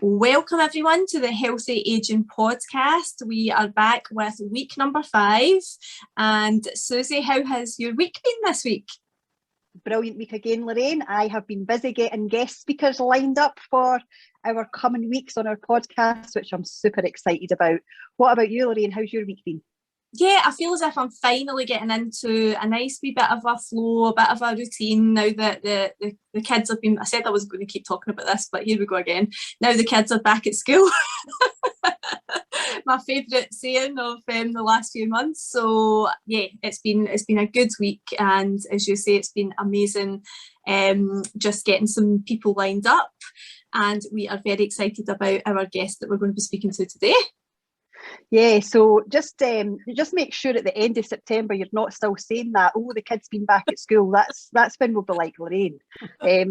Welcome everyone to the Healthy Aging podcast. We are back with week number 5. And Susie, how has your week been this week? Brilliant week again, Lorraine. I have been busy getting guest speakers lined up for our coming weeks on our podcast, which I'm super excited about. What about you, Lorraine? How's your week been? Yeah, I feel as if I'm finally getting into a nice wee bit of a flow, a bit of a routine now that the kids have been, I said I was going to keep talking about this, but here we go again. Now the kids are back at school. My favourite saying of the last few months. So yeah, it's been a good week, and as you say, it's been amazing just getting some people lined up, and we are very excited about our guest that we're going to be speaking to today. Yeah, so just make sure at the end of September you're not still saying that, oh, the kid's been back at school. That's when we'll be like, Lorraine. Yeah.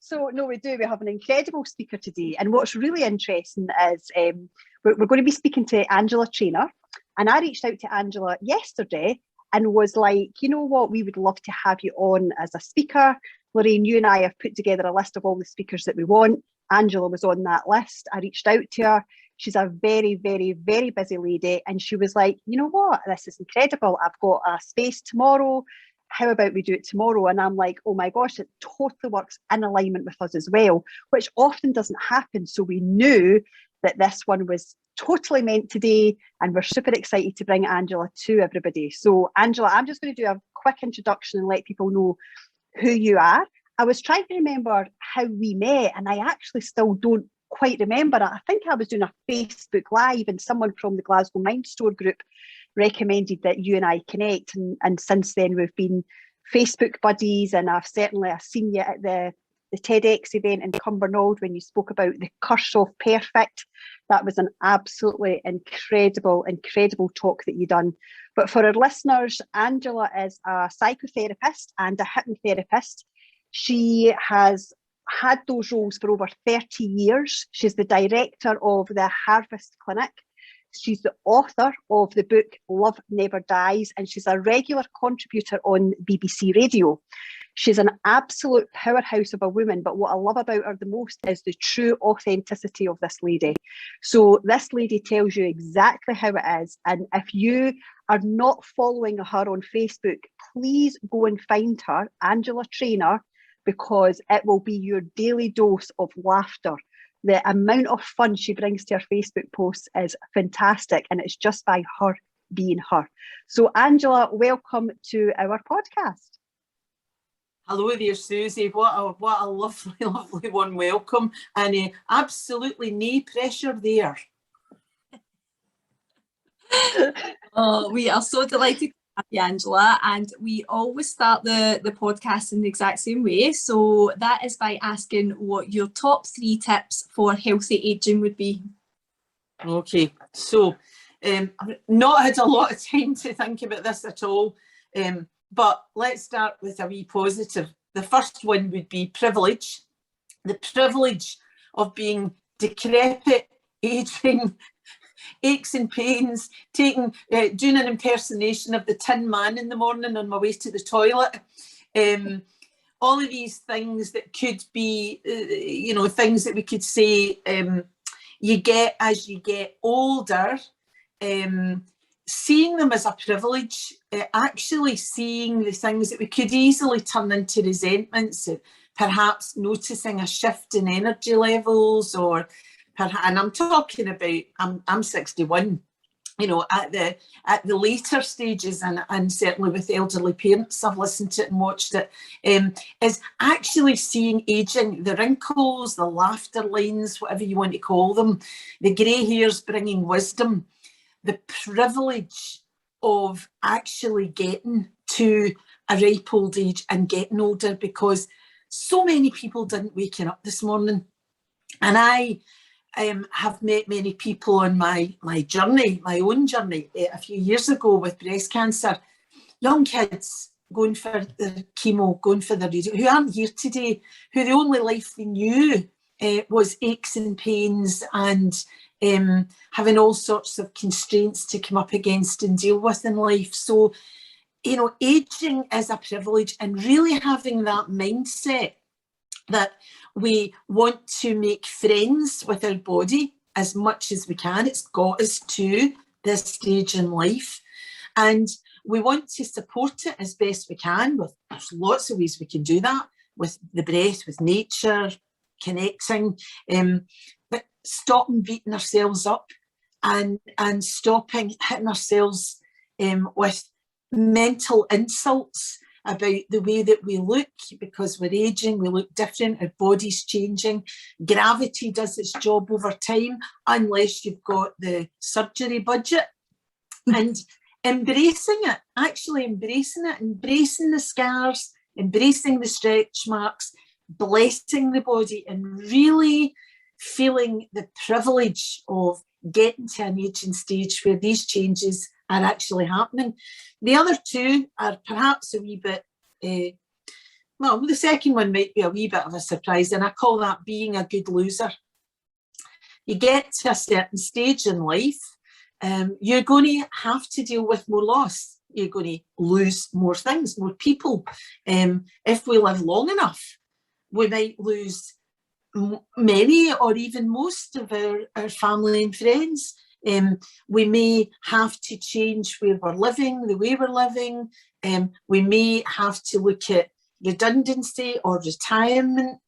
So no, we do. We have an incredible speaker today, and what's really interesting is we're going to be speaking to Angela Trainer, and I reached out to Angela yesterday and was like, you know what, we would love to have you on as a speaker. Lorraine, you and I have put together a list of all the speakers that we want. Angela was on that list. I reached out to her. She's a very, very, very busy lady. And she was like, you know what, this is incredible. I've got a space tomorrow. How about we do it tomorrow? And I'm like, oh my gosh, it totally works in alignment with us as well, which often doesn't happen. So we knew that this one was totally meant today, and we're super excited to bring Angela to everybody. So Angela, I'm just going to do a quick introduction and let people know who you are. I was trying to remember how we met, and I actually still don't quite remember it. I think I was doing a Facebook Live, and someone from the Glasgow Mind Store group recommended that you and I connect, and since then we've been Facebook buddies, and I've seen you at the TEDx event in Cumbernauld when you spoke about the curse of perfect. That was an absolutely incredible talk that you done. But for our listeners, Angela is a psychotherapist and a hypnotherapist. She has had those roles for over 30 years. She's the director of the Harvest Clinic. She's the author of the book Love Never Dies, and she's a regular contributor on BBC Radio. She's an absolute powerhouse of a woman, but what I love about her the most is the true authenticity of this lady. So this lady tells you exactly how it is, and if you are not following her on Facebook, please go and find her, Angela Trainer, because it will be your daily dose of laughter. The amount of fun she brings to her Facebook posts is fantastic, and it's just by her being her. So Angela, welcome to our podcast. Hello there, Susie. What a lovely, lovely warm welcome, and absolutely no pressure there. Oh, we are so delighted to have you, Angela, and we always start the podcast in the exact same way. So that is by asking what your top 3 tips for healthy aging would be. Okay, so I've not had a lot of time to think about this at all, but let's start with a wee positive. The first one would be privilege. The privilege of being decrepit, aging, aches and pains, doing an impersonation of the Tin Man in the morning on my way to the toilet. All of these things that could be, things that we could say you get as you get older. Seeing them as a privilege, actually seeing the things that we could easily turn into resentments, perhaps noticing a shift in energy levels, and I'm talking about, I'm 61, at the later stages, and certainly with elderly parents, I've listened to it and watched it, is actually seeing aging, the wrinkles, the laughter lines, whatever you want to call them, the grey hairs bringing wisdom. The privilege of actually getting to a ripe old age and getting older, because so many people didn't wake up this morning. And I have met many people on my journey, my own journey, a few years ago with breast cancer, young kids going for the chemo, going for the radio, who aren't here today, who the only life they knew was aches and pains and having all sorts of constraints to come up against and deal with in life. So, aging is a privilege, and really having that mindset that we want to make friends with our body as much as we can. It's got us to this stage in life, and we want to support it as best we can. There's lots of ways we can do that, with the breath, with nature, connecting, but stopping beating ourselves up and stopping hitting ourselves with mental insults about the way that we look, because we're aging, we look different, our body's changing. Gravity does its job over time, unless you've got the surgery budget. And embracing it, actually embracing it, embracing the scars, embracing the stretch marks, blessing the body, and really feeling the privilege of getting to an aging stage where these changes are actually happening. The other two are perhaps a wee bit, well, the second one might be a wee bit of a surprise, and I call that being a good loser. You get to a certain stage in life, you're going to have to deal with more loss. You're going to lose more things, more people. If we live long enough, we might lose many or even most of our family and friends. We may have to change where we're living, the way we're living. We may have to look at redundancy or retirement.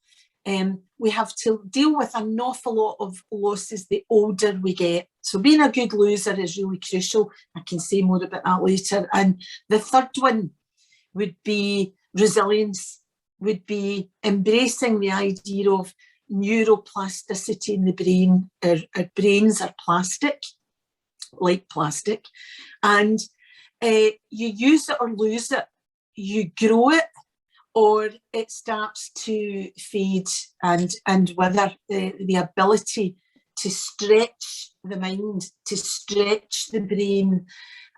We have to deal with an awful lot of losses the older we get. So being a good loser is really crucial. I can say more about that later. And the third one would be resilience, would be embracing the idea of neuroplasticity in the brain. Our brains are plastic, like plastic, and you use it or lose it. You grow it, or it starts to fade and wither. The ability to stretch the mind, to stretch the brain,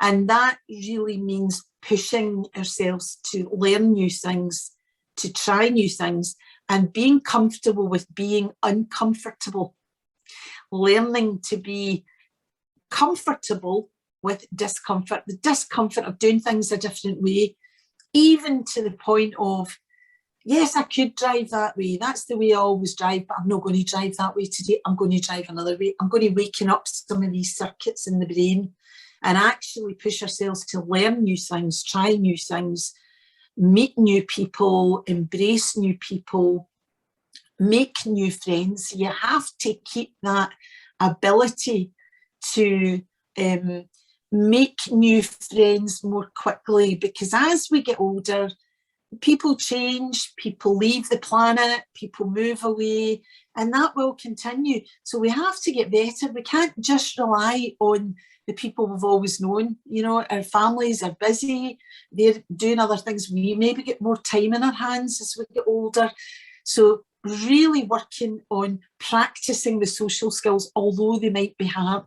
and that really means pushing ourselves to learn new things, to try new things, and being comfortable with being uncomfortable. Learning to be comfortable with discomfort, the discomfort of doing things a different way, even to the point of, yes, I could drive that way. That's the way I always drive, but I'm not going to drive that way today. I'm going to drive another way. I'm going to waken up some of these circuits in the brain and actually push ourselves to learn new things, try new things, meet new people, embrace new people, make new friends. You have to keep that ability to make new friends more quickly, because as we get older, people change, people leave the planet, people move away, and that will continue. So we have to get better. We can't just rely on the people we've always known. You know, our families are busy, they're doing other things. We maybe get more time in our hands as we get older. So really working on practicing the social skills, although they might be hard.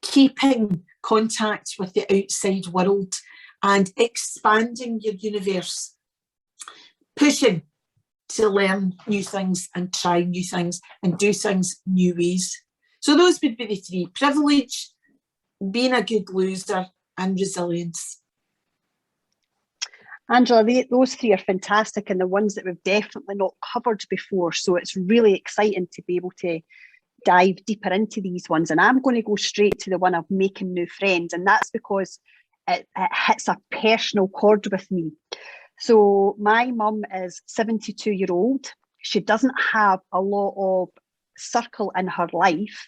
Keeping contact with the outside world and expanding your universe, pushing to learn new things and try new things and do things new ways. So those would be the three: privilege, being a good loser, and resilience. Angela, those three are fantastic, and the ones that we've definitely not covered before. So it's really exciting to be able to dive deeper into these ones. And I'm going to go straight to the one of making new friends, and that's because it hits a personal chord with me. So my mum is 72-year-old. She doesn't have a lot of circle in her life,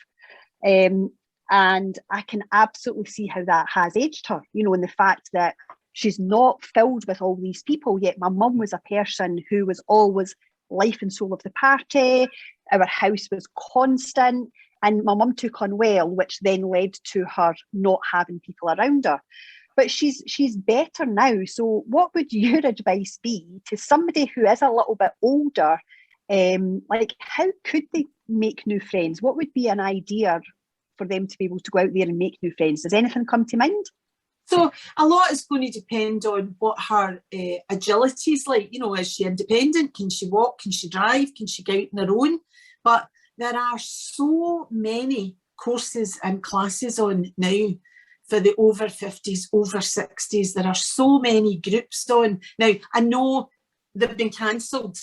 and I can absolutely see how that has aged her, you know, in the fact that she's not filled with all these people. Yet my mum was a person who was always life and soul of the party. Our house was constant, and my mum took on well, which then led to her not having people around her. But she's better now. So what would your advice be to somebody who is a little bit older? Like, how could they make new friends? What would be an idea for them to be able to go out there and make new friends? Does anything come to mind? So a lot is going to depend on what her agility is like. You know, is she independent? Can she walk? Can she drive? Can she go out on her own? But there are so many courses and classes on now for the over 50s, over 60s. There are so many groups on. Now, I know they've been cancelled,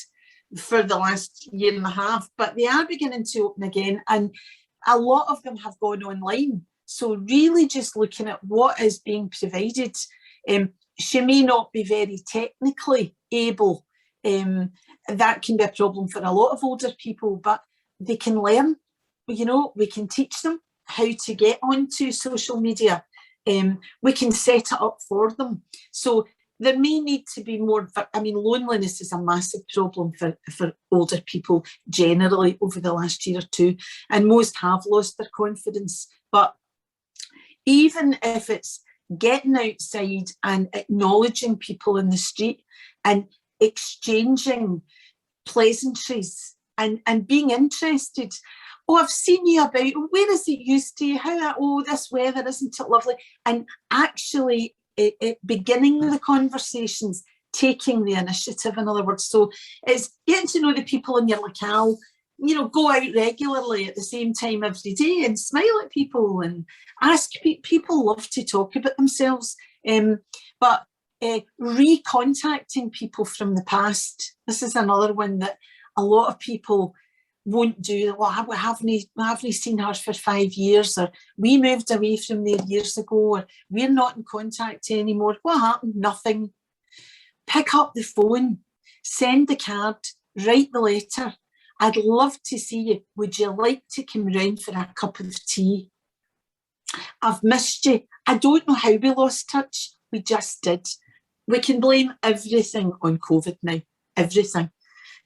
for the last year and a half, but they are beginning to open again, and a lot of them have gone online. So really just looking at what is being provided. She may not be very technically able. That can be a problem for a lot of older people, but they can learn. You know, we can teach them how to get onto social media. We can set it up for them. So there may need to be more, I mean, loneliness is a massive problem for older people generally over the last year or two, and most have lost their confidence. But even if it's getting outside and acknowledging people in the street and exchanging pleasantries and being interested. Oh, I've seen you about, where is it used to? How, oh, this weather, isn't it lovely? And actually beginning the conversations, taking the initiative, in other words. So it's getting to know the people in your locale, you know, go out regularly at the same time every day and smile at people and ask people love to talk about themselves. But recontacting people from the past, this is another one that a lot of people won't do. Well, we haven't seen her for 5 years, or we moved away from there years ago, or we're not in contact anymore. What happened? Nothing. Pick up the phone, send the card, write the letter. I'd love to see you. Would you like to come round for a cup of tea? I've missed you. I don't know how we lost touch. We just did. We can blame everything on COVID now. Everything.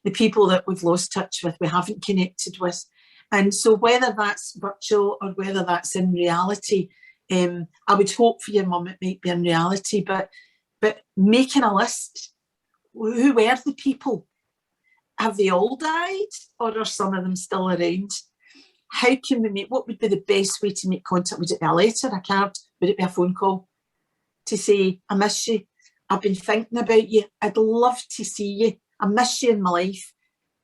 The people that we've lost touch with, we haven't connected with. And so whether that's virtual or whether that's in reality, I would hope for your mum it might be in reality, but making a list. Who were the people? Have they all died, or are some of them still around? How can we what would be the best way to make contact? Would it be a letter, a card? Would it be a phone call to say, I miss you, I've been thinking about you, I'd love to see you, I miss you in my life.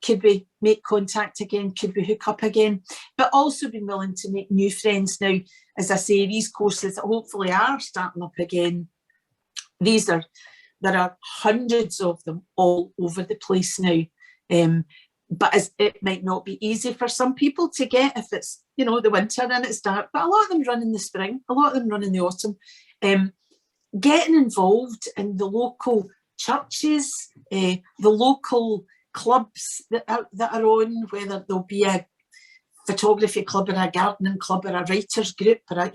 Could we make contact again? Could we hook up again? But also being willing to make new friends now. As I say, these courses that hopefully are starting up again, there are hundreds of them all over the place now. But it might not be easy for some people to get if it's, you know, the winter and it's dark, but a lot of them run in the spring, a lot of them run in the autumn. Getting involved in the local churches, the local clubs that are on, whether there'll be a photography club or a gardening club or a writers group, or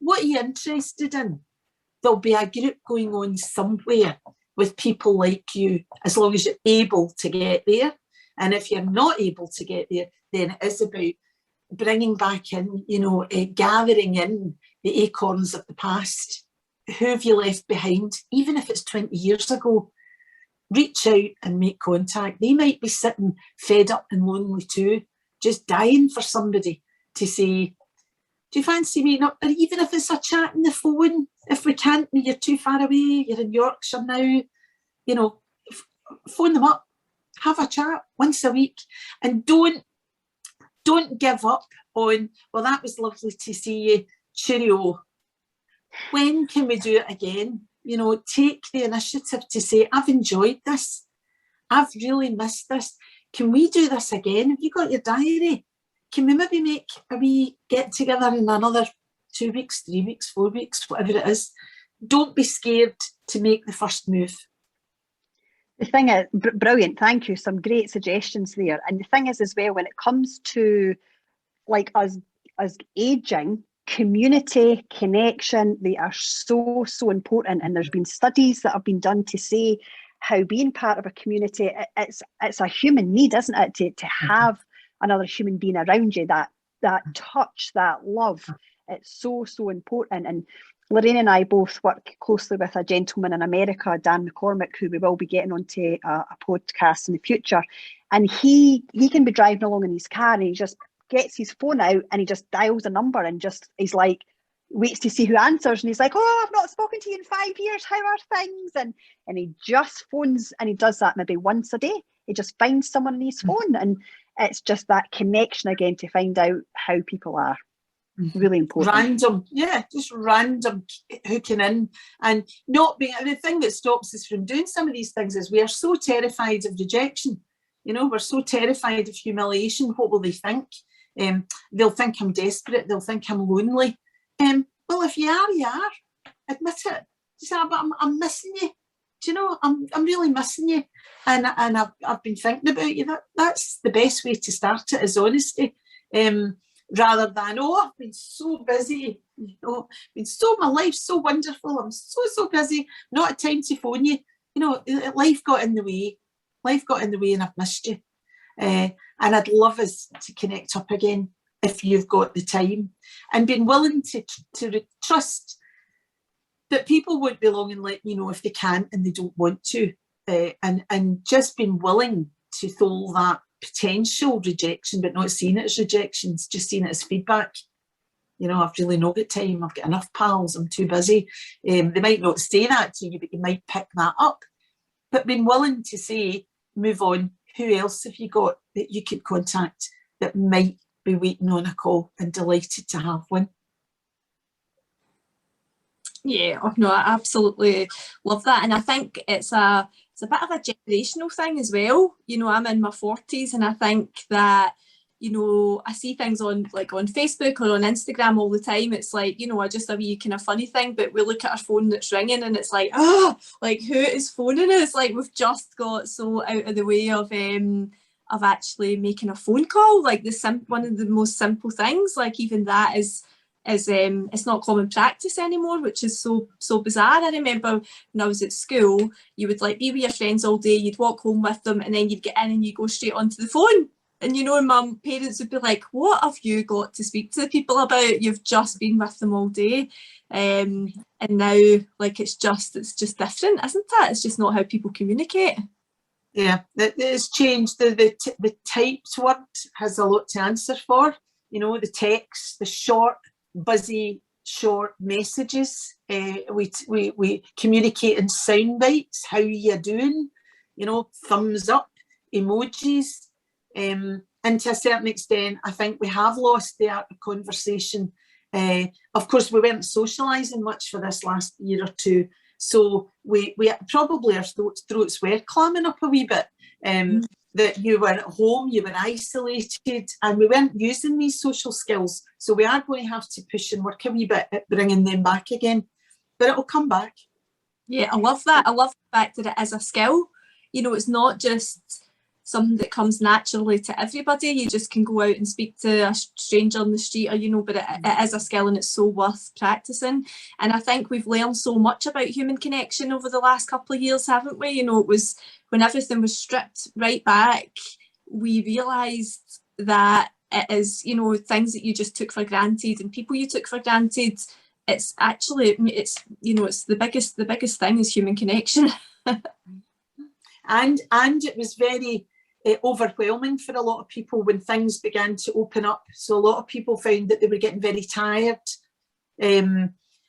what are you interested in? There'll be a group going on somewhere with people like you, as long as you're able to get there. And if you're not able to get there, then it is about bringing back in, gathering in the acorns of the past. Who have you left behind? Even if it's 20 years ago, reach out and make contact. They might be sitting fed up and lonely too, just dying for somebody to say, do you fancy meeting up? Or even if it's a chat on the phone, if we can't, you're too far away, you're in Yorkshire now, phone them up, have a chat once a week, and don't give up on, well, that was lovely to see you, cheerio. When can we do it again? Take the initiative to say, I've enjoyed this. I've really missed this. Can we do this again? Have you got your diary? Can we maybe make a wee get together in another 2 weeks, 3 weeks, 4 weeks, whatever it is? Don't be scared to make the first move. The thing is, brilliant, thank you. Some great suggestions there. And the thing is as well, when it comes to like us aging, community, connection, they are so, so important. And there's been studies that have been done to say how being part of a community, it's a human need, isn't it, to have another human being around you, that touch, that love. It's so, so important. And Lorraine and I both work closely with a gentleman in America, Dan McCormick, who we will be getting onto a podcast in the future. And he can be driving along in his car and he just gets his phone out and he just dials a number and he's like, waits to see who answers, and he's like, oh, I've not spoken to you in 5 years, how are things? And he just phones, and he does that maybe once a day. He just finds someone in his phone, and it's just that connection again to find out how people are. Really important. Random, just random hooking in, and not being, the thing that stops us from doing some of these things is we are so terrified of rejection. You know, we're so terrified of humiliation. What will they think? They'll think I'm desperate. They'll think I'm lonely. Well, if you are, you are. Admit it. Just say, but I'm missing you. Do you know, I'm really missing you. And I've been thinking about you. That's the best way to start it, is honesty. Rather than, oh, I've been so busy. You know, my life's so wonderful. I'm so busy. Not a time to phone you. You know, life got in the way. Life got in the way and I've missed you. And I'd love us to connect up again if you've got the time, and being willing to trust that people won't be long and letting you know if they can't and they don't want to, and just being willing to throw that potential rejection, but not seeing it as rejections, just seeing it as feedback. You know, I've really not got time. I've got enough pals. I'm too busy. They might not say that to you, but you might pick that up. But being willing to say, move on. Who else have you got that you could contact that might be waiting on a call, and delighted to have one? Yeah, oh no, I absolutely love that. And I think it's a bit of a generational thing as well. You know, I'm in my 40s, and I think that, you know, I see things on Facebook or on Instagram all the time. It's like, you know, just a wee kind of funny thing, but we look at our phone that's ringing and it's like, like, who is phoning us? Like, we've just got so out of the way of actually making a phone call. Like, one of the most simple things, like even that is it's not common practice anymore, which is so bizarre. I remember when I was at school, you would like be with your friends all day, you'd walk home with them, and then you'd get in and you go straight onto the phone. And you know, and parents would be like, what have you got to speak to people about? You've just been with them all day. And now, like, it's just different, isn't it? It's just not how people communicate. Yeah, it's changed. The typed word has a lot to answer for. You know, the text, the short, busy, short messages. We communicate in sound bites. How you doing? You know, thumbs up, emojis. And to a certain extent, I think we have lost the art of conversation. Of course, we weren't socialising much for this last year or two, so we probably our throats were clamming up a wee bit. That you were at home, you were isolated, and we weren't using these social skills. So we are going to have to push and work a wee bit at bringing them back again, but it'll come back. Yeah, I love that. I love the fact that it is a skill. You know, it's not just something that comes naturally to everybody. You just can go out and speak to a stranger on the street, or, you know, but it is a skill, and it's so worth practicing. And I think we've learned so much about human connection over the last couple of years, haven't we? You know, it was when everything was stripped right back, we realised that it is, you know, things that you just took for granted and people you took for granted. It's actually, you know, it's the biggest thing is human connection. And it was very overwhelming for a lot of people when things began to open up. So a lot of people found that they were getting very tired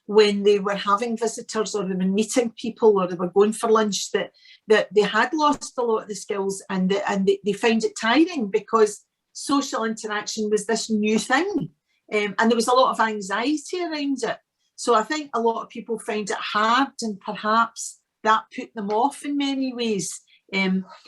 when they were having visitors, or they were meeting people, or they were going for lunch, that they had lost a lot of the skills, and they found it tiring because social interaction was this new thing, and there was a lot of anxiety around it. So I think a lot of people found it hard, and perhaps that put them off in many ways.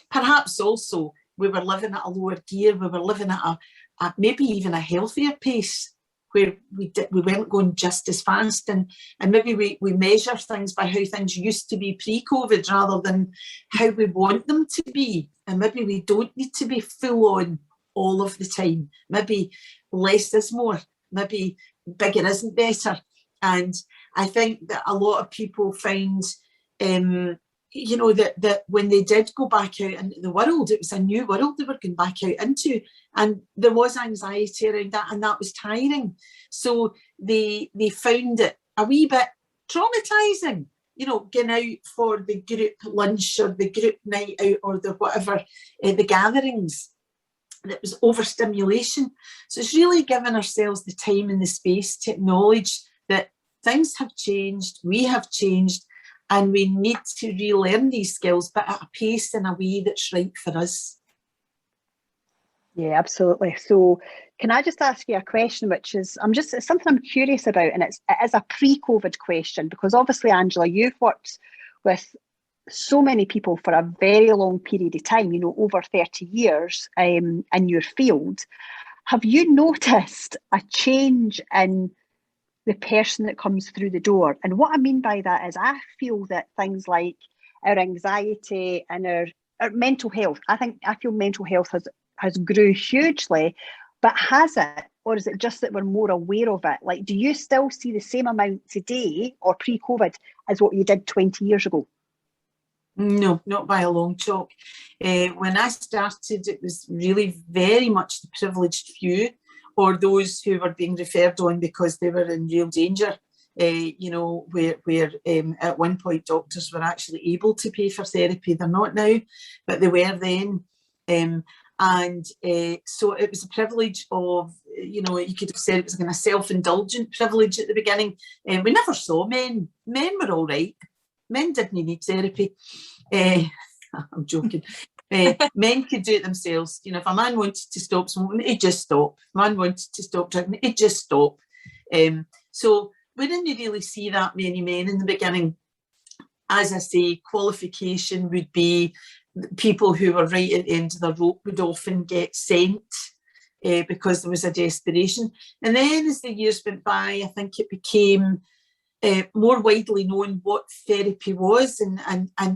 Perhaps also we were living at a lower gear, we were living at a maybe even a healthier pace, where we weren't going just as fast, and maybe we measure things by how things used to be pre-COVID rather than how we want them to be. And maybe we don't need to be full on all of the time. Maybe less is more, maybe bigger isn't better. And I think that a lot of people find you know, that when they did go back out into the world, it was a new world they were going back out into, and there was anxiety around that, and that was tiring. So they found it a wee bit traumatizing, you know, getting out for the group lunch or the group night out or the whatever, the gatherings. That was overstimulation. So it's really giving ourselves the time and the space to acknowledge that things have changed, we have changed, and we need to relearn these skills, but at a pace and a way that's right for us. Yeah, absolutely. So can I just ask you a question, which is, it's something I'm curious about, and it is a pre-COVID question, because obviously, Angela, you've worked with so many people for a very long period of time, you know, over 30 years in your field. Have you noticed a change in the person that comes through the door? And what I mean by that is I feel that things like our anxiety and our mental health, I feel mental health has grew hugely, but has it? Or is it just that we're more aware of it? Like, do you still see the same amount today or pre-COVID as what you did 20 years ago? No, not by a long chalk. When I started, it was really very much the privileged few, or those who were being referred on because they were in real danger. You know, where at one point doctors were actually able to pay for therapy. They're not now, but they were then. So it was a privilege of, you know, you could have said it was a kind of self-indulgent privilege at the beginning. We never saw men. Men were all right. Men didn't need therapy. I'm joking. Men could do it themselves. You know, if a man wanted to stop smoking, he'd just stop. If a man wanted to stop drinking, he'd just stop. So we didn't really see that many men in the beginning. As I say, qualification would be people who were right at the end of the rope would often get sent because there was a desperation. And then as the years went by, I think it became more widely known what therapy was and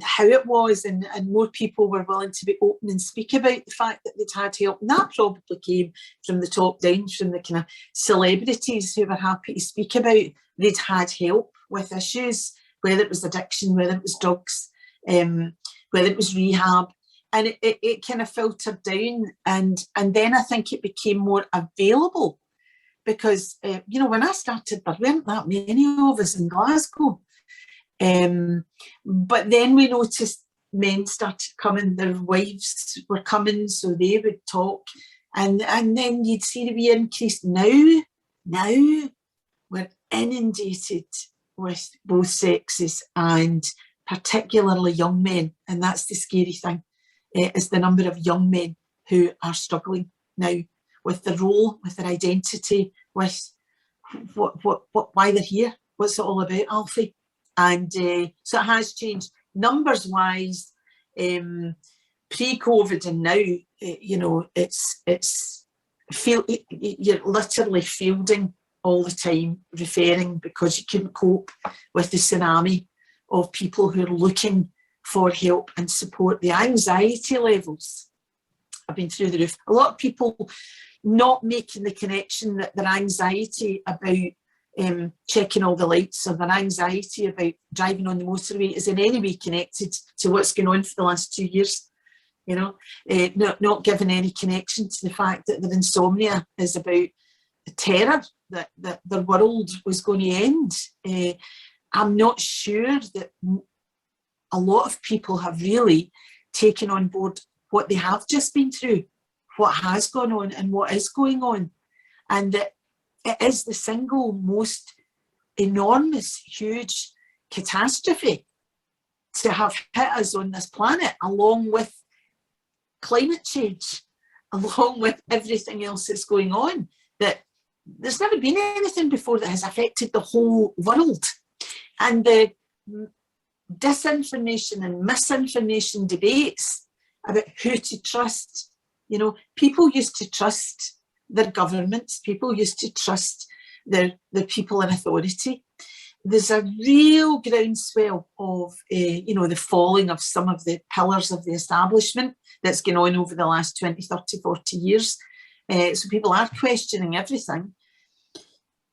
how it was, and more people were willing to be open and speak about the fact that they'd had help. And that probably came from the top down, from the kind of celebrities who were happy to speak about they'd had help with issues, whether it was addiction, whether it was drugs, whether it was rehab. And it kind of filtered down, and then I think it became more available. Because, you know, when I started, there weren't that many of us in Glasgow. But then we noticed men started coming, their wives were coming, so they would talk. And then you'd see the wee increase. Now we're inundated with both sexes, and particularly young men. And that's the scary thing, is the number of young men who are struggling now with their role, with their identity, with why they're here, what's it all about, Alfie? And so it has changed numbers-wise. Pre-COVID and now, you know, you're literally fielding all the time, referring, because you couldn't cope with the tsunami of people who are looking for help and support. The anxiety levels have been through the roof. A lot of people not making the connection that their anxiety about checking all the lights, or their anxiety about driving on the motorway, is in any way connected to what's going on for the last 2 years. You know, not giving any connection to the fact that their insomnia is about the terror that their world was going to end. I'm not sure that a lot of people have really taken on board what they have just been through, what has gone on and what is going on, and that it is the single most enormous, huge catastrophe to have hit us on this planet, along with climate change, along with everything else that's going on, that there's never been anything before that has affected the whole world. And the disinformation and misinformation debates about who to trust. You know, people used to trust their governments. People used to trust the people in authority. There's a real groundswell of, you know, the falling of some of the pillars of the establishment that's gone on over the last 20, 30, 40 years. So people are questioning everything.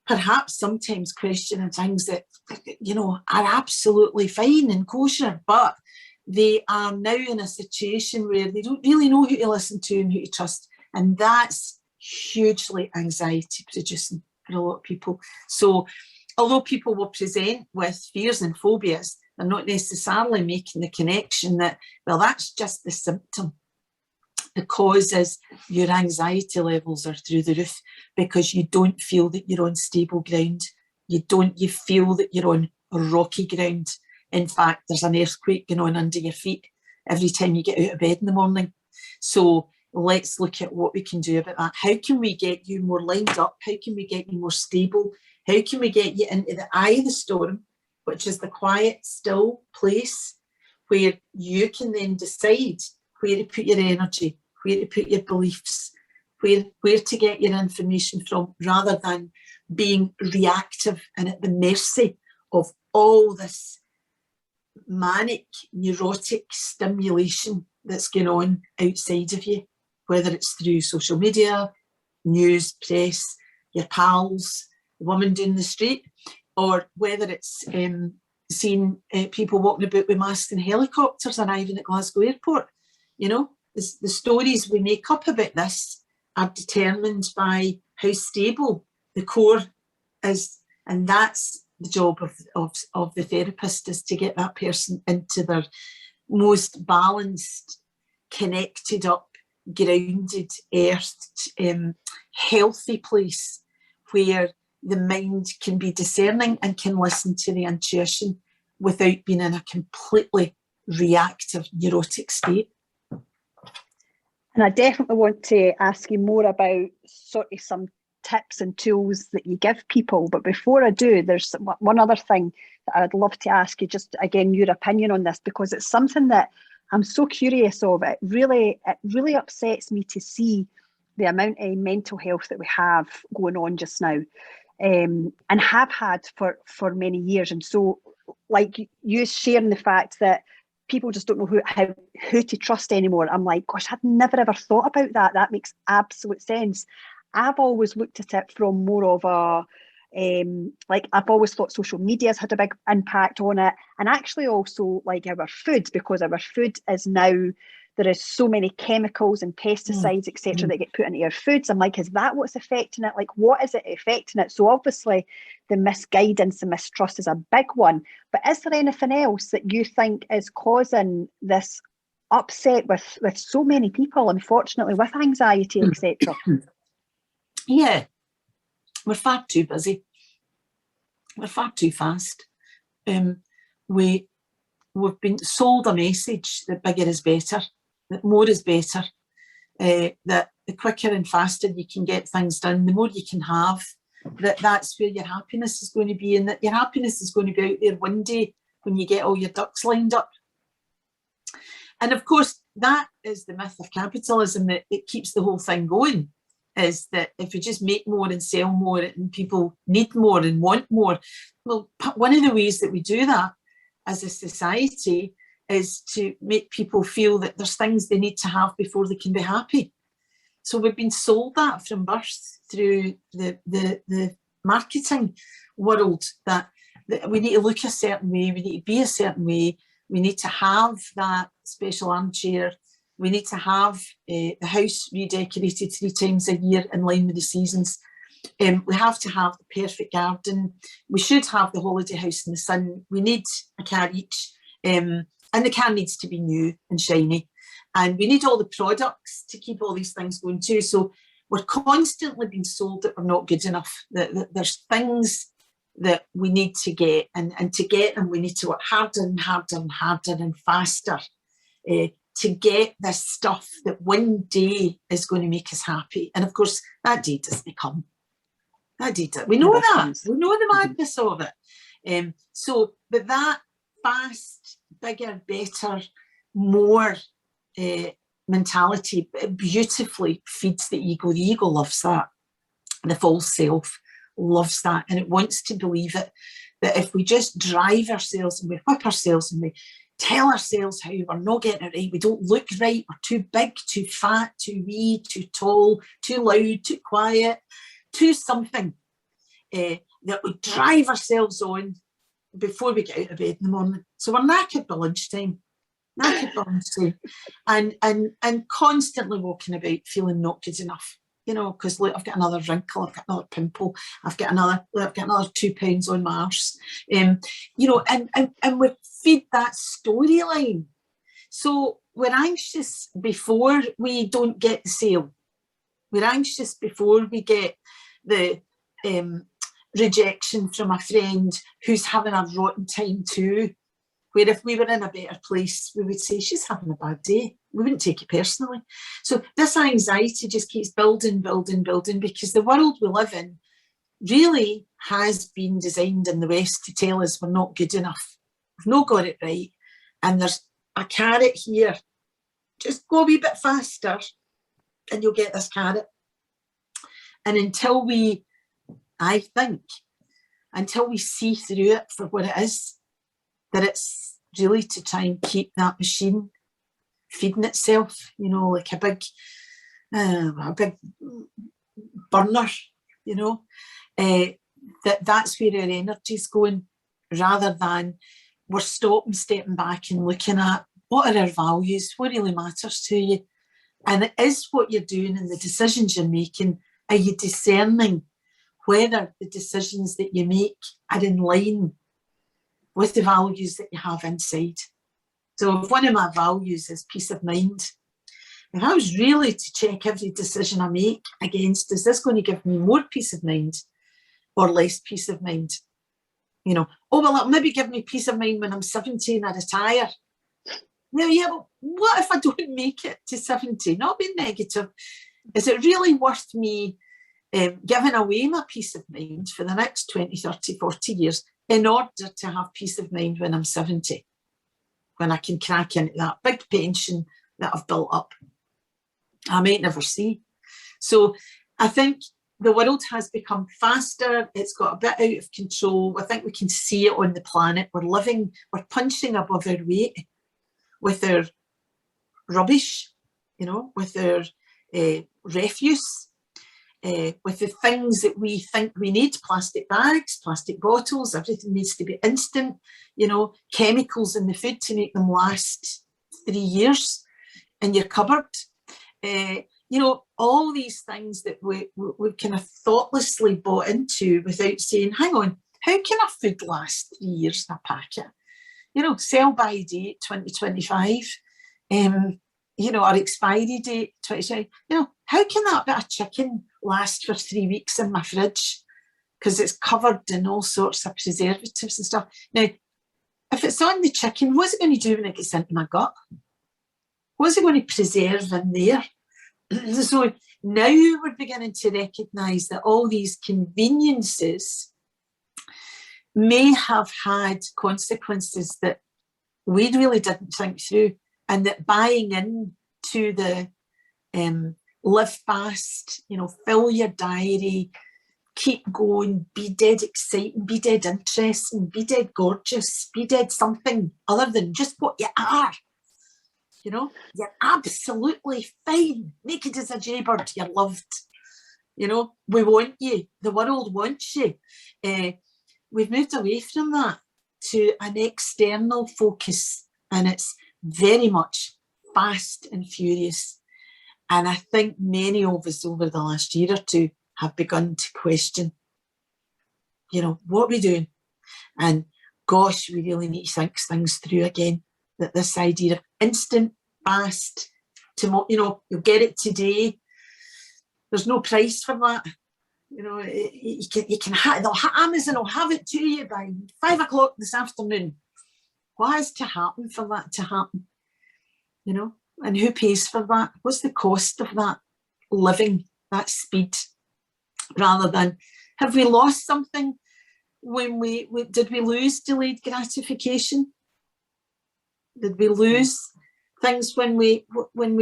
Perhaps sometimes questioning things that, you know, are absolutely fine and kosher, but they are now in a situation where they don't really know who to listen to and who to trust. And that's hugely anxiety producing for a lot of people. So although people will present with fears and phobias, they're not necessarily making the connection that, well, that's just the symptom. The cause is your anxiety levels are through the roof because you don't feel that you're on stable ground. You feel that you're on rocky ground. In fact, there's an earthquake going on under your feet every time you get out of bed in the morning. So let's look at what we can do about that. How can we get you more lined up? How can we get you more stable? How can we get you into the eye of the storm, which is the quiet, still place where you can then decide where to put your energy, where to put your beliefs, where to get your information from, rather than being reactive and at the mercy of all this manic, neurotic stimulation that's going on outside of you, whether it's through social media, news, press, your pals, the woman down the street, or whether it's seeing people walking about with masks and helicopters arriving at Glasgow airport. You know, the stories we make up about this are determined by how stable the core is, and that's the job of the therapist, is to get that person into their most balanced, connected up, grounded, earthed, healthy place where the mind can be discerning and can listen to the intuition without being in a completely reactive, neurotic state. And I definitely want to ask you more about sort of some tips and tools that you give people. But before I do, there's one other thing that I'd love to ask you, just again, your opinion on this, because it's something that I'm so curious of. It really upsets me to see the amount of mental health that we have going on just now, and have had for many years. And so, like you sharing the fact that people just don't know who to trust anymore. I'm like, gosh, I'd never ever thought about that. That makes absolute sense. I've always looked at it from more of a, like, I've always thought social media's had a big impact on it. And actually also like our food, because our food is now, there is so many chemicals and pesticides, etc., that get put into our foods. I'm like, is that what's affecting it? Like, what is it affecting it? So obviously the misguidance and mistrust is a big one. But is there anything else that you think is causing this upset with so many people, unfortunately, with anxiety, etc.? Yeah, we're far too busy. We're far too fast. We've been sold a message that bigger is better, that more is better, that the quicker and faster you can get things done, the more you can have, that's where your happiness is going to be, and that your happiness is going to be out there one day when you get all your ducks lined up. And of course, that is the myth of capitalism, that it keeps the whole thing going, is that if you just make more and sell more and people need more and want more, well, one of the ways that we do that as a society is to make people feel that there's things they need to have before they can be happy. So we've been sold that from birth through the marketing world, that we need to look a certain way, we need to be a certain way, we need to have that special armchair, we need to have the house redecorated 3 times a year in line with the seasons. We have to have the perfect garden. We should have the holiday house in the sun. We need a car each, and the car needs to be new and shiny. And we need all the products to keep all these things going too. So we're constantly being sold that we're not good enough, that there's things that we need to get, and to get them we need to work harder and harder and harder and faster to get this stuff that one day is going to make us happy. And of course, that day doesn't come. That day doesn't. We know that. We know the madness of it. But that fast, bigger, better, more mentality beautifully feeds the ego. The ego loves that. The false self loves that, and it wants to believe it, that if we just drive ourselves and we whip ourselves and we tell ourselves how we're not getting it right, we don't look right, we're too big, too fat, too wee, too tall, too loud, too quiet, too something, that we drive ourselves on before we get out of bed in the morning. So we're knackered by lunchtime, and constantly walking about feeling not good enough. You know, because look, I've got another wrinkle, I've got another pimple, I've got another 2 pounds on my arse. You know, and we feed that storyline. So we're anxious before we don't get the sale. We're anxious before we get the rejection from a friend who's having a rotten time too. Where if we were in a better place, we would say, she's having a bad day. We wouldn't take it personally. So this anxiety just keeps building, because the world we live in really has been designed in the West to tell us we're not good enough. We've not got it right. And there's a carrot here. Just go a wee bit faster and you'll get this carrot. And until we, I think, until we see through it for what it is, that it's really to try and keep that machine feeding itself, you know, like a big burner, you know, that's where our energy's going, rather than we're stepping back and looking at what are our values, what really matters to you. And it is what you're doing and the decisions you're making. Are you discerning whether the decisions that you make are in line with the values that you have inside? So if one of my values is peace of mind, if I was really to check every decision I make against, is this going to give me more peace of mind or less peace of mind? You know, oh, well, it'll maybe give me peace of mind when I'm 70 and I retire. Yeah, but what if I don't make it to 70? Not being negative. Is it really worth me giving away my peace of mind for the next 20, 30, 40 years in order to have peace of mind when I'm 70? When I can crack into that big pension that I've built up, I might never see. So I think the world has become faster. It's got a bit out of control. I think we can see it on the planet. We're punching above our weight with our rubbish, you know, with our refuse, with the things that we think we need, plastic bags, plastic bottles, everything needs to be instant, you know, chemicals in the food to make them last 3 years in your cupboard. You know, all these things that we've kind of thoughtlessly bought into without saying, hang on, how can a food last 3 years in a packet? You know, sell by date 2025, you know, our expiry date 2025. You know, how can that bit of chicken last for 3 weeks in my fridge? Because it's covered in all sorts of preservatives and stuff. Now, if it's on the chicken, what's it going to do when it gets into my gut? What's it going to preserve in there? So now we're beginning to recognise that all these conveniences may have had consequences that we really didn't think through, and that buying into the live fast, you know, fill your diary, keep going, be dead exciting, be dead interesting, be dead gorgeous, be dead something other than just what you are. You know, you're absolutely fine, naked as a jaybird, you're loved. You know, we want you, the world wants you. We've moved away from that to an external focus, and it's very much fast and furious. And I think many of us over the last year or two have begun to question, you know, what are we doing? And gosh, we really need to think things through again. That this idea of instant, fast, tomorrow, you know, you'll get it today. There's no price for that. You know, Amazon will have it to you by 5 o'clock this afternoon. What has to happen for that to happen? You know, and who pays for that? What's the cost of that living, that speed? Rather than, have we lost something when did we lose delayed gratification? Did we lose things when we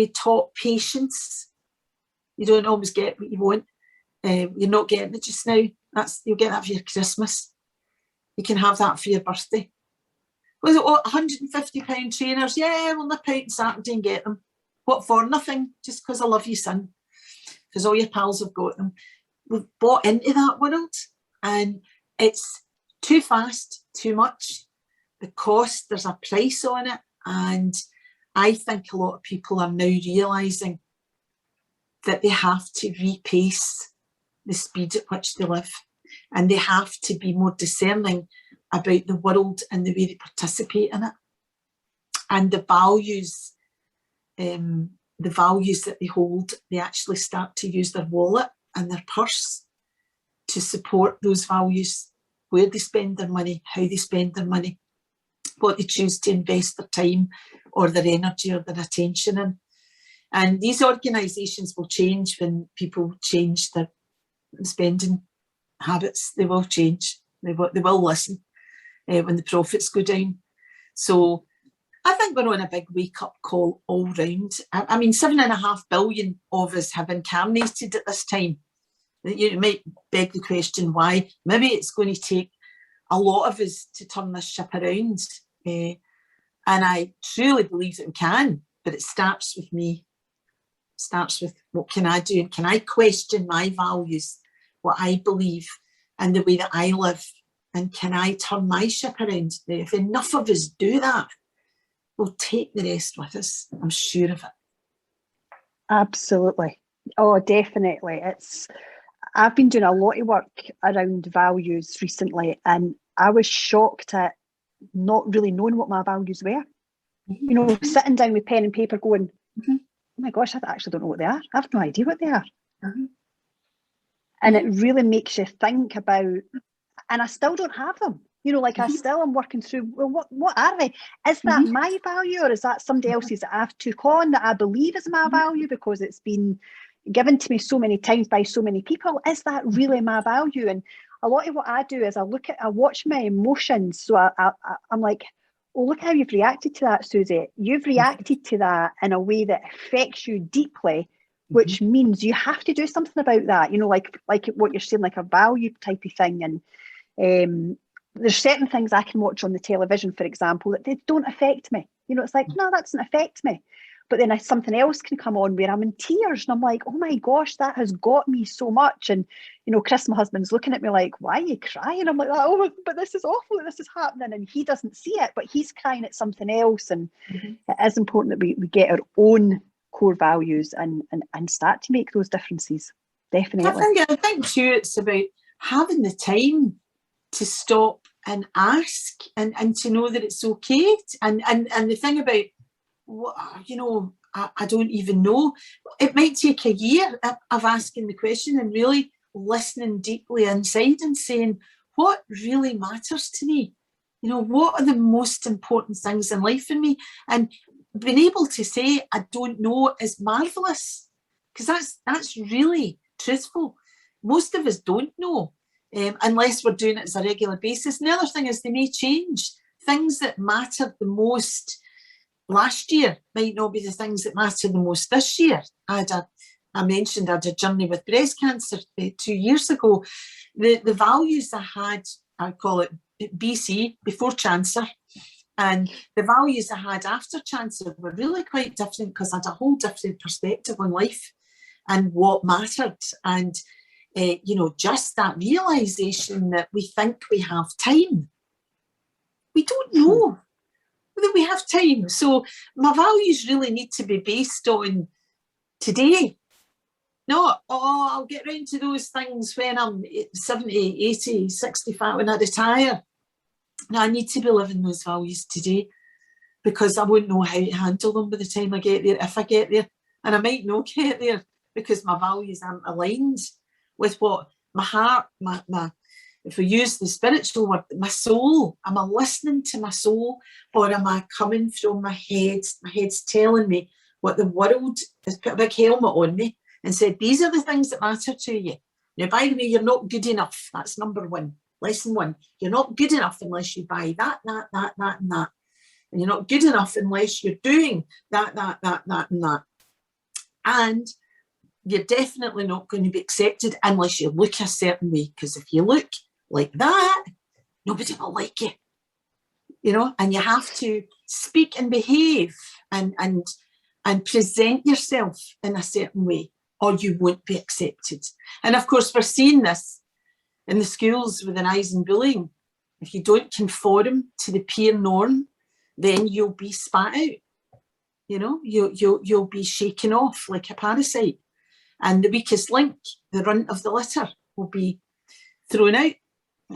taught patience? You don't always get what you want. You're not getting it just now. You'll get that for your Christmas. You can have that for your birthday. Was it £150 trainers? Yeah, we'll nip out on Saturday and get them. What for? Nothing. Just because I love you, son. Because all your pals have got them. We've bought into that world, and it's too fast, too much. The cost, there's a price on it, and I think a lot of people are now realising that they have to repace the speed at which they live, and they have to be more discerning about the world and the way they participate in it, and the values that they hold. They actually start to use their wallet and their purse to support those values, where they spend their money, how they spend their money, what they choose to invest their time or their energy or their attention in. And these organisations will change when people change their spending habits. They will change. They will listen when the profits go down. So I think we're on a big wake-up call all round. I mean, 7.5 billion of us have incarnated at this time. You might beg the question why. Maybe it's going to take a lot of us to turn this ship around. And I truly believe that we can, but it starts with me. It starts with what can I do? And can I question my values, what I believe, and the way that I live? And can I turn my ship around? If enough of us do that, we'll take the rest with us. I'm sure of it. Absolutely. Oh, definitely. I've been doing a lot of work around values recently, and I was shocked at not really knowing what my values were. You know, sitting down with pen and paper going, oh my gosh, I actually don't know what they are. I have no idea what they are. And it really makes you think about, and I still don't have them. You know, like I still am working through, well, what are they? Is that my value, or is that somebody else's that I've took on that I believe is my value because it's been given to me so many times by so many people? Is that really my value? And a lot of what I do is I watch my emotions. So I'm like, oh, look how you've reacted to that, Susie. You've reacted to that in a way that affects you deeply, which means you have to do something about that. You know, like what you're saying, like a value type of thing. And there's certain things I can watch on the television, for example, that they don't affect me. You know, it's like, no, that doesn't affect me. But then something else can come on where I'm in tears and I'm like, oh my gosh, that has got me so much. And, you know, Chris, my husband's looking at me like, why are you crying? I'm like, oh, but this is awful that this is happening. And he doesn't see it, but he's crying at something else. And it is important that we get our own core values and start to make those differences. Definitely. I think too, it's about having the time to stop and ask and to know that it's okay. And the thing about, you know, I don't even know. It might take a year of asking the question and really listening deeply inside and saying, what really matters to me? You know, what are the most important things in life for me? And being able to say, I don't know, is marvellous, because that's really truthful. Most of us don't know. Unless we're doing it as a regular basis. And the other thing is they may change. Things that mattered the most last year might not be the things that matter the most this year. I mentioned I had a journey with breast cancer 2 years ago. The values I had, I call it BC, before cancer, and the values I had after cancer were really quite different because I had a whole different perspective on life and what mattered. And you know, just that realization that we think we have time. We don't know that we have time. So my values really need to be based on today. Not, I'll get round to those things when I'm 70, 80, 65, when I retire. No, I need to be living those values today because I won't know how to handle them by the time I get there, if I get there. And I might not get there because my values aren't aligned with what my heart, my if we use the spiritual word, my soul. Am I listening to my soul, or am I coming from my head? My head's telling me what the world has put a big helmet on me and said, these are the things that matter to you. Now, by the way, you're not good enough. That's number one. Lesson one. You're not good enough unless you buy that, and that. And you're not good enough unless you're doing that, and that. And you're definitely not going to be accepted unless you look a certain way. Because if you look like that, nobody will like you. You know, and you have to speak and behave and present yourself in a certain way, or you won't be accepted. And of course, we're seeing this in the schools with the rise in bullying. If you don't conform to the peer norm, then you'll be spat out. You know, you'll be shaken off like a parasite. And the weakest link, the runt of the litter, will be thrown out.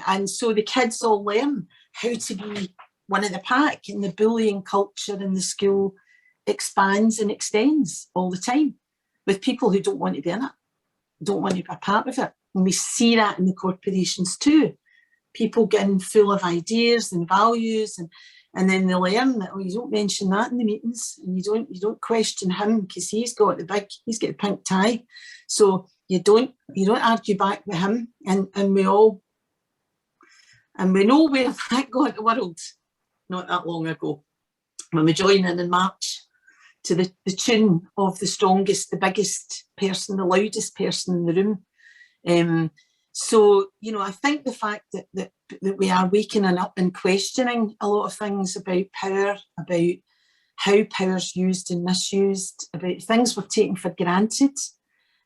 And so the kids all learn how to be one of the pack, and the bullying culture in the school expands and extends all the time with people who don't want to be in it, don't want to be a part of it. And we see that in the corporations too. People getting full of ideas and values, and then they learn that, you don't mention that in the meetings, and you don't question him because he's got the pink tie. So you don't argue back with him, and we know where that got the world not that long ago. when we join in and march to the tune of the strongest, the biggest person, the loudest person in the room. So, you know, I think the fact that we are waking up and questioning a lot of things about power, about how power's used and misused, about things we're taking for granted,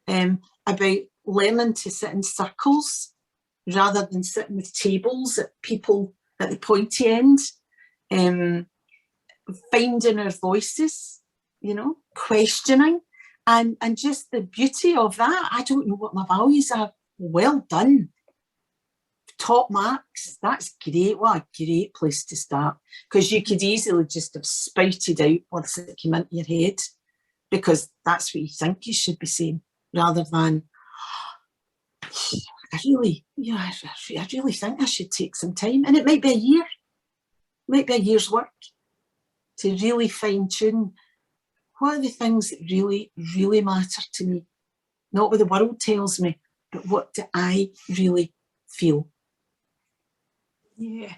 about learning to sit in circles rather than sitting with tables at people at the pointy end, finding our voices, you know, questioning, and just the beauty of that. I don't know what my values are. Well done. Top marks. That's great. What a great place to start. Because you could easily just have spouted out words that came into your head, because that's what you think you should be saying, rather than, I really think I should take some time. And it might be a year. It might be a year's work to really fine tune what are the things that really, really matter to me. Not what the world tells me, but what do I really feel? Yeah,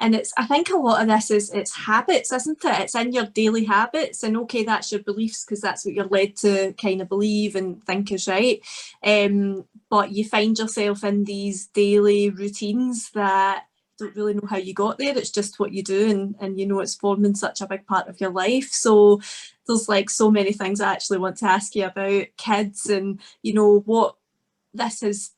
and I think a lot of this it's habits, isn't it? It's in your daily habits, and okay, that's your beliefs because that's what you're led to kind of believe and think is right. But you find yourself in these daily routines that don't really know how you got there. It's just what you do, and you know it's forming such a big part of your life. So there's like so many things I actually want to ask you about kids, and you know what this is.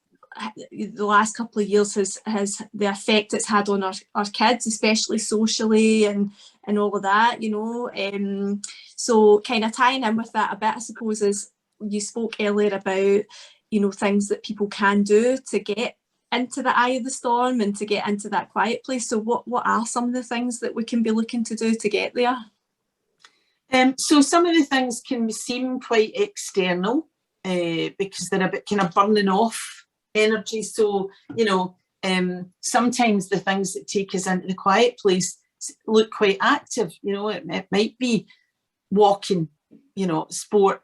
The last couple of years has the effect it's had on our kids, especially socially and all of that, you know. So kind of tying in with that a bit, I suppose, is you spoke earlier about, you know, things that people can do to get into the eye of the storm and to get into that quiet place. So what are some of the things that we can be looking to do to get there? So some of the things can seem quite external because they're a bit kind of burning off energy. So, you know, sometimes the things that take us into the quiet place look quite active. You know, it might be walking, you know, sport,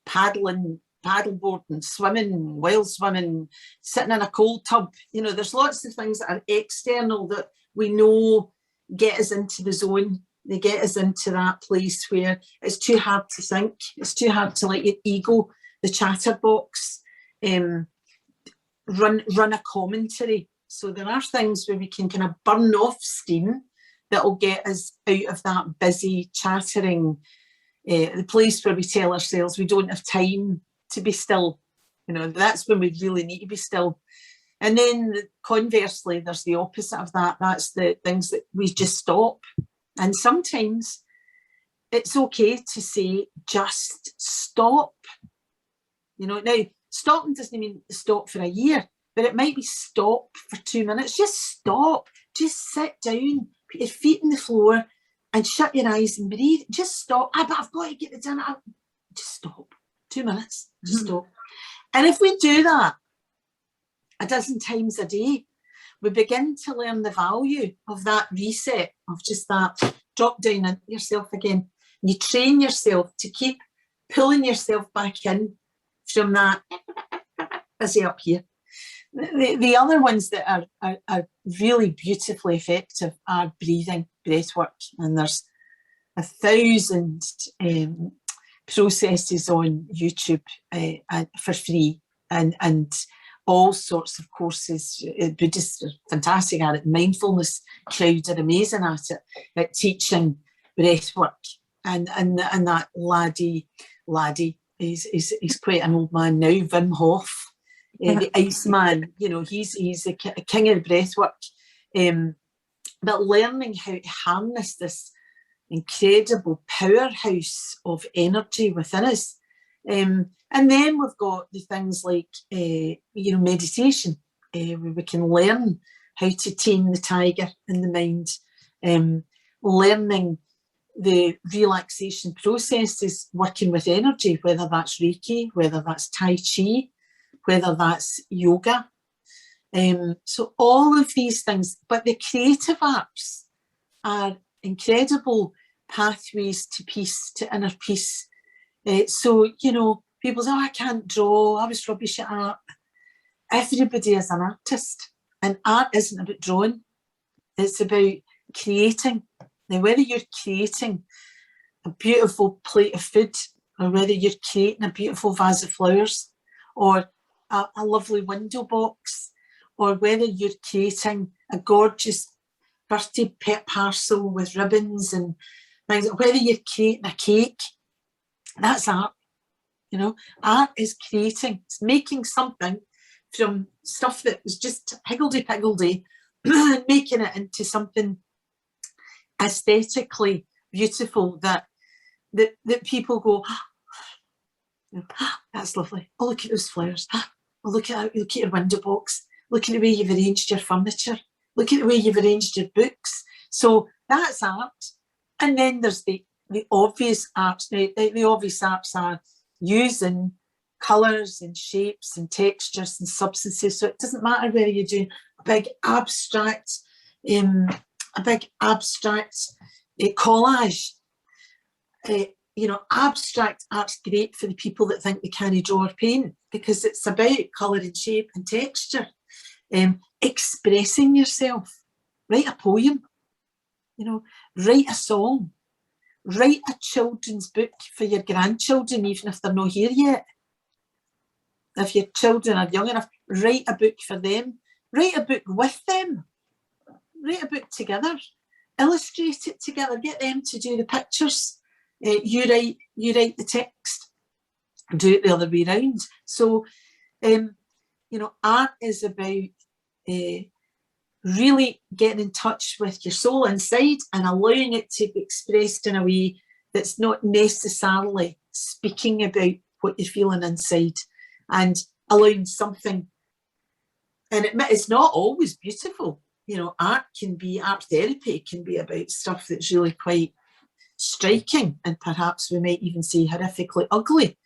paddling, paddleboarding, swimming, wild swimming, sitting in a cold tub. You know, there's lots of things that are external that we know get us into the zone. They get us into that place where it's too hard to think. It's too hard to let your ego, the chatterbox, run a commentary. So there are things where we can kind of burn off steam that will get us out of that busy, chattering, the place where we tell ourselves we don't have time to be still. You know, that's when we really need to be still. And then conversely, there's the opposite of that. That's the things that we just stop. And sometimes it's okay to say, just stop. You know, now, stopping doesn't mean stop for a year, but it might be stop for 2 minutes. Just stop. Just sit down, put your feet on the floor and shut your eyes and breathe. Just stop. But I've got to get it done. Just stop. 2 minutes. Just stop. And if we do that a dozen times a day, we begin to learn the value of that reset, of just that drop down into yourself again. You train yourself to keep pulling yourself back in from that busy up here. The other ones that are really beautifully effective are breathing, breath work, and there's 1,000 processes on YouTube for free, and all sorts of courses. Buddhists are fantastic at it. Mindfulness crowds are amazing at teaching breath work. And that laddie is quite an old man now, Wim Hof, the Iceman. You know, he's a king of breath work. But learning how to harness this incredible powerhouse of energy within us. And then we've got the things like, meditation, where we can learn how to tame the tiger in the mind, learning the relaxation processes, working with energy, whether that's Reiki, whether that's Tai Chi, whether that's yoga. So all of these things, but the creative arts are incredible pathways to peace, to inner peace. So, you know, people say, oh, I can't draw, I was rubbish at art. Everybody is an artist, and art isn't about drawing. It's about creating. whether you're creating a beautiful plate of food, or whether you're creating a beautiful vase of flowers, or a lovely window box, or whether you're creating a gorgeous birthday pet parcel with ribbons and things, whether you're creating a cake, that's art. You know, art is creating, it's making something from stuff that was just higgledy-piggledy and making it into something aesthetically beautiful that people go, that's lovely. Oh, look at those flowers. Oh, look at your window box. Look at the way you've arranged your furniture. Look at the way you've arranged your books. So that's art. And then there's the obvious arts. The obvious arts are using colours and shapes and textures and substances. So it doesn't matter whether you're doing a big abstract collage. You know, abstract art's great for the people that think they can't draw or paint, because it's about colour and shape and texture. Expressing yourself. Write a poem, you know, write a song, write a children's book for your grandchildren, even if they're not here yet. If your children are young enough, write a book for them, write a book with them, write a book together, illustrate it together, get them to do the pictures. You write the text, do it the other way around. So, you know, art is about really getting in touch with your soul inside and allowing it to be expressed in a way that's not necessarily speaking about what you're feeling inside, and allowing something. And it's not always beautiful. You know, art therapy can be about stuff that's really quite striking, and perhaps we might even say horrifically ugly,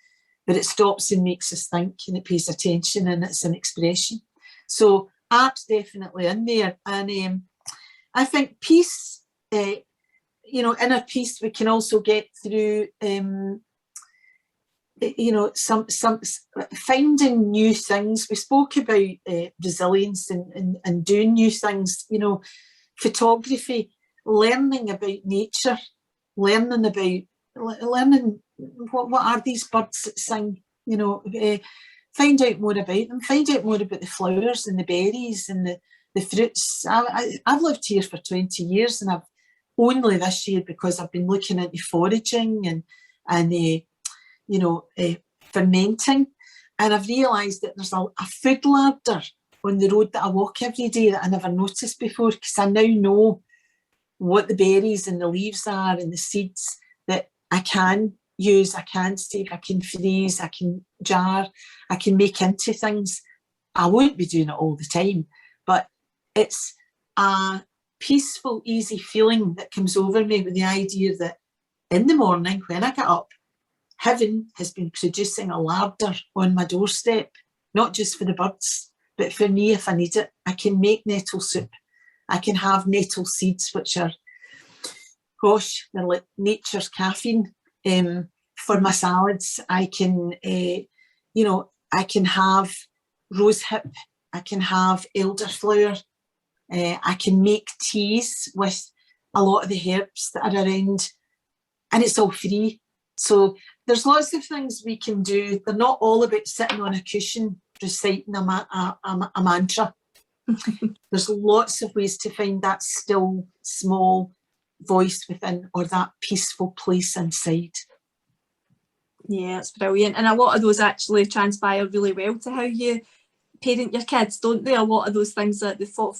but it stops and makes us think, and it pays attention, and it's an expression. So art's definitely in there. And I think peace, you know, inner peace, we can also get through, you know, some finding new things. We spoke about resilience and doing new things, you know, photography, learning about nature, learning what are these birds that sing, you know, find out more about them, find out more about the flowers and the berries and the fruits. I've lived here for 20 years, and I've only this year, because I've been looking into foraging and you know, fermenting, and I've realised that there's a food ladder on the road that I walk every day that I never noticed before, because I now know what the berries and the leaves are and the seeds that I can use, I can save, I can freeze, I can jar, I can make into things. I won't be doing it all the time, but it's a peaceful, easy feeling that comes over me with the idea that in the morning when I get up, heaven has been producing a larder on my doorstep, not just for the birds, but for me if I need it. I can make nettle soup. I can have nettle seeds, which are, gosh, they're like nature's caffeine for my salads. I can, you know, I can have rosehip. I can have elderflower. I can make teas with a lot of the herbs that are around, and it's all free. So there's lots of things we can do. They're not all about sitting on a cushion reciting a mantra. There's lots of ways to find that still, small voice within, or that peaceful place inside. Yeah, it's brilliant. And a lot of those actually transpire really well to how you parent your kids, don't they? A lot of those things that they fall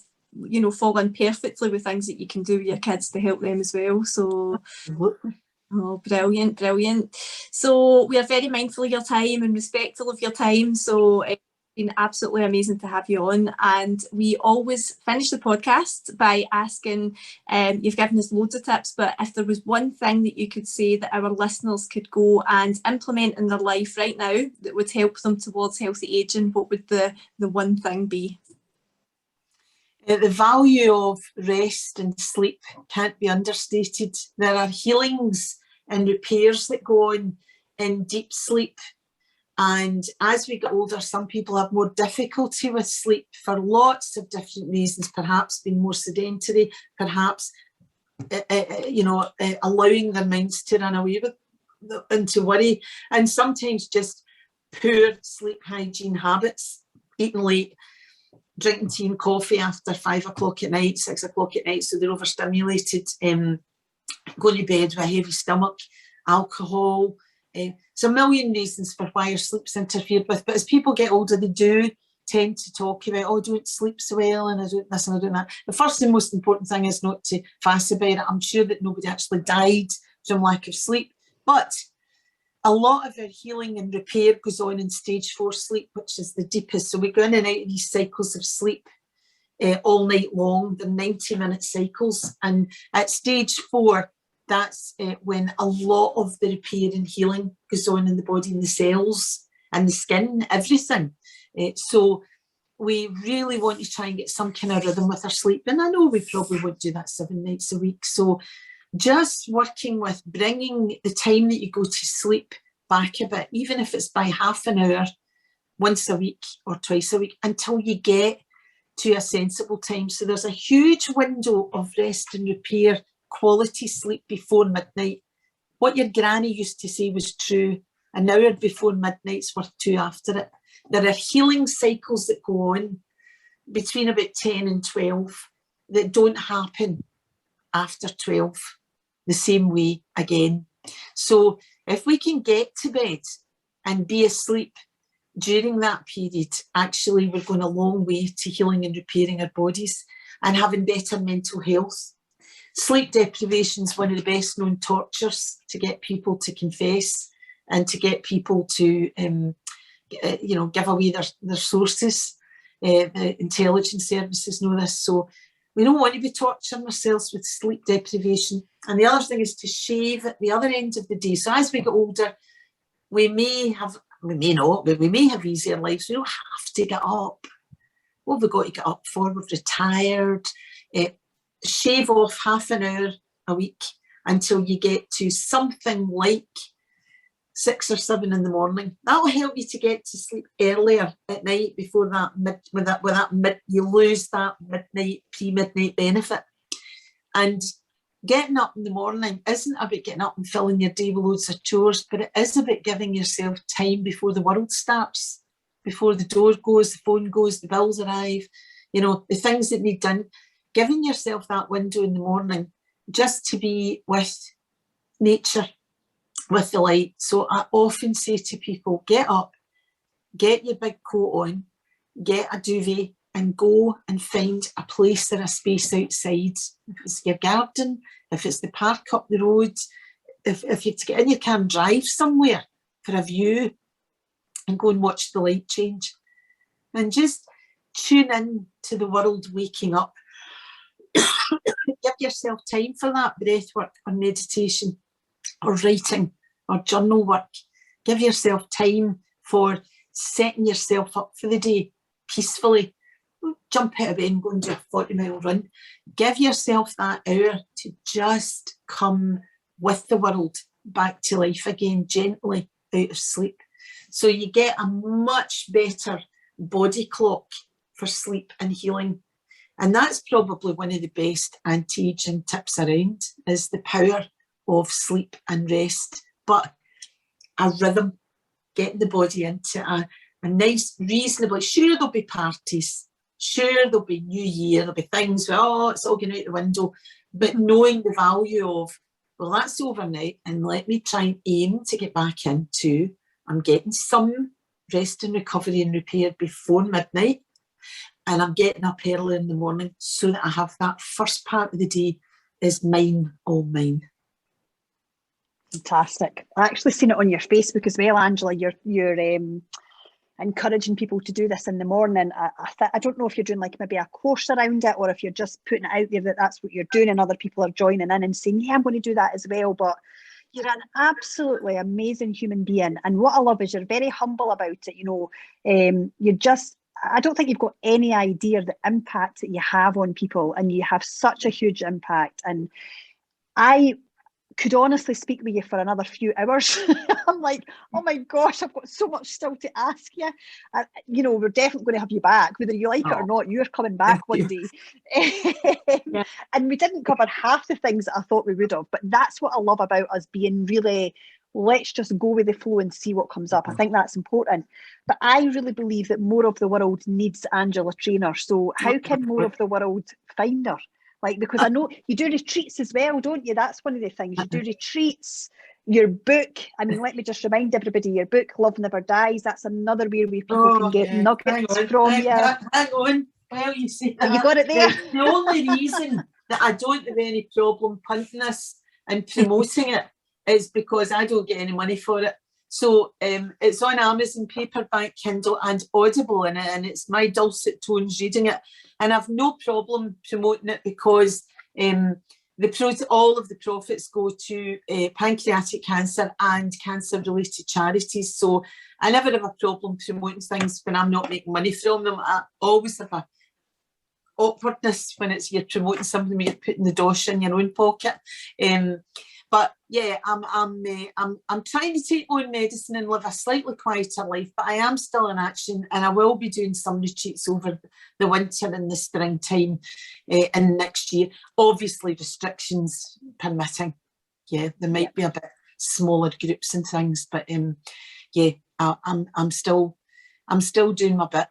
in perfectly with things that you can do with your kids to help them as well. So, Absolutely. Oh, brilliant. So we are very mindful of your time and respectful of your time. So it's been absolutely amazing to have you on. And we always finish the podcast by asking, you've given us loads of tips, but if there was one thing that you could say that our listeners could go and implement in their life right now that would help them towards healthy aging, what would the one thing be? The value of rest and sleep can't be understated. There are healings and repairs that go on in deep sleep. And as we get older, some people have more difficulty with sleep for lots of different reasons, perhaps being more sedentary, perhaps allowing their minds to run away with into worry, and sometimes just poor sleep hygiene habits, eating late, drinking tea and coffee after 5 o'clock at night, 6 o'clock at night, so they're overstimulated, going to bed with a heavy stomach, alcohol. There's a million reasons for why your sleep's interfered with, but as people get older, they do tend to talk about, oh, I don't sleep so well, and I don't this and I don't that. The first and most important thing is not to fuss about it. I'm sure that nobody actually died from lack of sleep, but a lot of our healing and repair goes on in stage 4 sleep, which is the deepest. So we go in and out of these cycles of sleep all night long. They're 90-minute cycles, and at stage 4, that's when a lot of the repair and healing goes on in the body, and the cells and the skin, everything. So we really want to try and get some kind of rhythm with our sleep. And I know we probably won't do that 7 nights a week. So just working with bringing the time that you go to sleep back a bit, even if it's by half an hour, once a week or twice a week, until you get to a sensible time. So there's a huge window of rest and repair, quality sleep before midnight. What your granny used to say was true. An hour before midnight's worth 2 after it. There are healing cycles that go on between about 10 and 12 that don't happen after 12 the same way again. So if we can get to bed and be asleep during that period, actually we're going a long way to healing and repairing our bodies and having better mental health. Sleep deprivation is one of the best known tortures to get people to confess and to get people to give away their sources. The intelligence services know this, so we don't want to be torturing ourselves with sleep deprivation. And the other thing is to shave at the other end of the day. So as we get older, we may not, but we may have easier lives. We don't have to get up. What have we got to get up for? We've retired. Shave off half an hour a week until you get to something like 6 or 7 in the morning. That will help you to get to sleep earlier at night before you lose that pre-midnight benefit. And getting up in the morning isn't about getting up and filling your day with loads of chores, but it is about giving yourself time before the world starts, before the door goes, the phone goes, the bills arrive, the things that need done. Giving yourself that window in the morning just to be with nature, with the light. So I often say to people, get up, get your big coat on, get a duvet and go and find a place or a space outside. If it's your garden, if it's the park up the road, if you have to get in your car and drive somewhere for a view and go and watch the light change. And just tune in to the world waking up. Give yourself time for that breath work or meditation or writing or journal work. Give yourself time for setting yourself up for the day peacefully. Jump out of bed and go and do a 40-mile run. Give yourself that hour to just come with the world back to life again, gently out of sleep. So you get a much better body clock for sleep and healing. And that's probably one of the best anti-aging tips around, is the power of sleep and rest. But a rhythm, getting the body into a nice, reasonably, sure there'll be parties, sure there'll be New Year, there'll be things where, it's all going out the window, but knowing the value of, well, that's overnight, and let me try and aim to get back into, I'm getting some rest and recovery and repair before midnight, and I'm getting up early in the morning so that I have that first part of the day is mine, all mine. Fantastic. I actually seen it on your Facebook as well, Angela. You're encouraging people to do this in the morning. I don't know if you're doing like maybe a course around it, or if you're just putting it out there that that's what you're doing and other people are joining in and saying, yeah, I'm going to do that as well. But you're an absolutely amazing human being. And what I love is you're very humble about it. I don't think you've got any idea the impact that you have on people, and you have such a huge impact. And I could honestly speak with you for another few hours. I'm like, oh my gosh, I've got so much still to ask you. You know, we're definitely going to have you back, whether you like it or not. You're coming back one day. Yeah. And we didn't cover half the things that I thought we would have, but that's what I love about us being really, let's just go with the flow and see what comes up. I think that's important. But I really believe that more of the world needs Angela Trainor. So how can more of the world find her? Like, because I know you do retreats as well, don't you? That's one of the things. You do retreats, your book. I mean, let me just remind everybody, your book, Love Never Dies, that's another way where people can get nuggets from you. Hang on. Well, you see that. You got it there. The only reason that I don't have any problem punting this and promoting it is because I don't get any money for it. So it's on Amazon, paperback, Kindle and Audible, and it's my dulcet tones reading it. And I've no problem promoting it because all of the profits go to pancreatic cancer and cancer-related charities. So I never have a problem promoting things when I'm not making money from them. I always have a awkwardness when it's you're promoting something where you're putting the dosh in your own pocket. But yeah, I'm trying to take my own medicine and live a slightly quieter life, but I am still in action, and I will be doing some retreats over the winter and the springtime in next year. Obviously, restrictions permitting. Yeah, there might be a bit smaller groups and things, but yeah, I'm still doing my bit,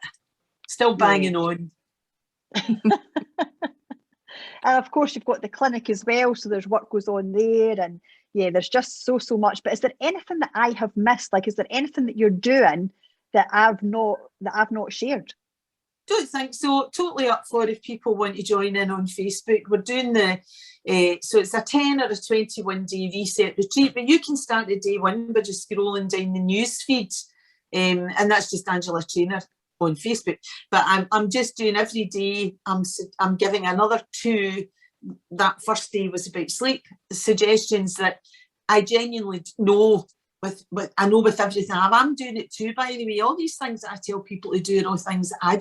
still banging on. And of course, you've got the clinic as well, so there's work goes on there, and yeah, there's just so much. But is there anything that I have missed? Like, is there anything that you're doing that I've not shared? Don't think so. Totally up for if people want to join in on Facebook. We're doing so it's a 10 or a 21-day reset retreat, but you can start at day one by just scrolling down the news feed, and that's just Angela Trainor on Facebook. But I'm just doing every day. I'm giving another 2. That first day was about sleep suggestions that I genuinely know with everything. I'm doing it too, by the way. All these things that I tell people to do are all things that I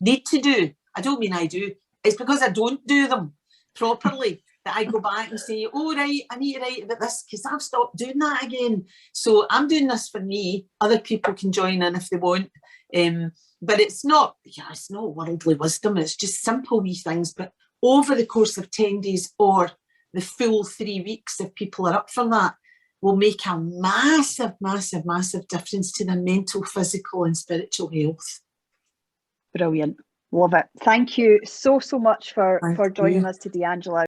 need to do. I don't mean I do. It's because I don't do them properly that I go back and say, oh right, I need to write about this because I've stopped doing that again. So I'm doing this for me. Other people can join in if they want. But it's not worldly wisdom. It's just simple wee things. But over the course of 10 days or the full 3 weeks, if people are up for that, will make a massive, massive, massive difference to their mental, physical and spiritual health. Brilliant. Love it. Thank you so much for joining us today, Angela.